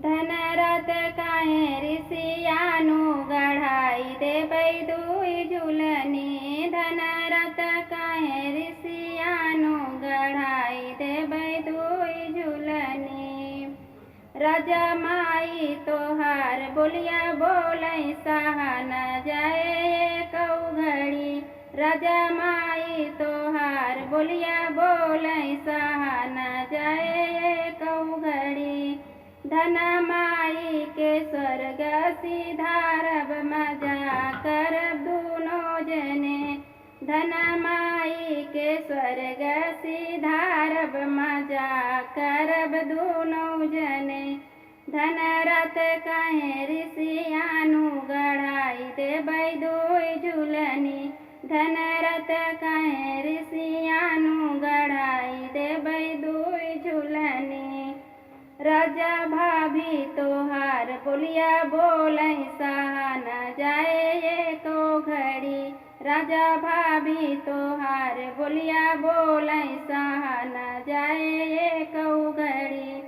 धन रथ काहे ऋषियानु गढ़ाई देबै दुई झुलनी। धन रथ काहे ऋषियानु गढ़ाई देबै दुई झुलनी। राजा माई तोहार बोलिया बोलै सहा न जाए कौ घड़ी। राजा माई तोहार बोलिया बोलै सहा न जाए कौ घड़ी। धन माई के स्वर्ग सिधारब मजा करब दुनो जने। धन माई के स्वर्ग सिधारब मजा करब दुनो जने। धन रथ काहे ऋषियानु गढ़ाई देबै दुई झुलनी। धन रथ काहे ऋषियानु गढ़ाई देबै दुई झुलनी। राजा भाभी तोहार बोलिया बोलै सहा न जाए एको घड़ी। राजा भाभी तोहार बोलिया बोलै सहा न जाए एको घड़ी।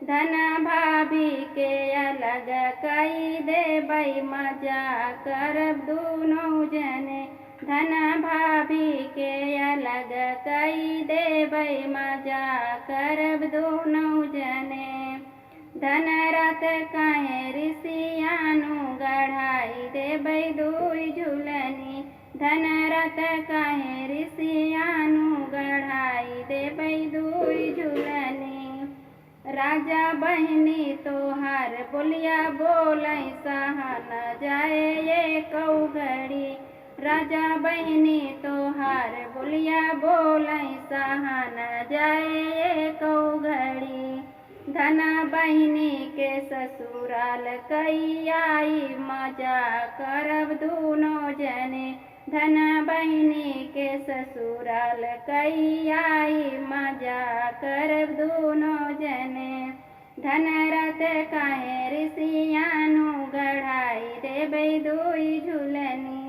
धन भाभी के अलग कई देबै मजा करब दुनो जने। धन भाभी के अलग कई देबै मजा करब दुनो जने। धन रथ काहे ऋषियानु गढ़ाई देबै दुई झुलनी। धन रथ काहे ऋषियानु गढ़ाई देबै दुई झुलनी। राजा बहिनी तोहार बोलिया बोलै सहा न जाए एको घड़ी। राजा बहिनी तोहार बोलिया बोलै सहा न जाए एको घड़ी। धन बहिनी के ससुराल कई आई मजा करब दुनो जने। धन बहिनी के ससुराल कई आई मजा करब दुनो जने। धन रथ काहे ऋषियानु गढ़ाई देबै दुई झुलनी।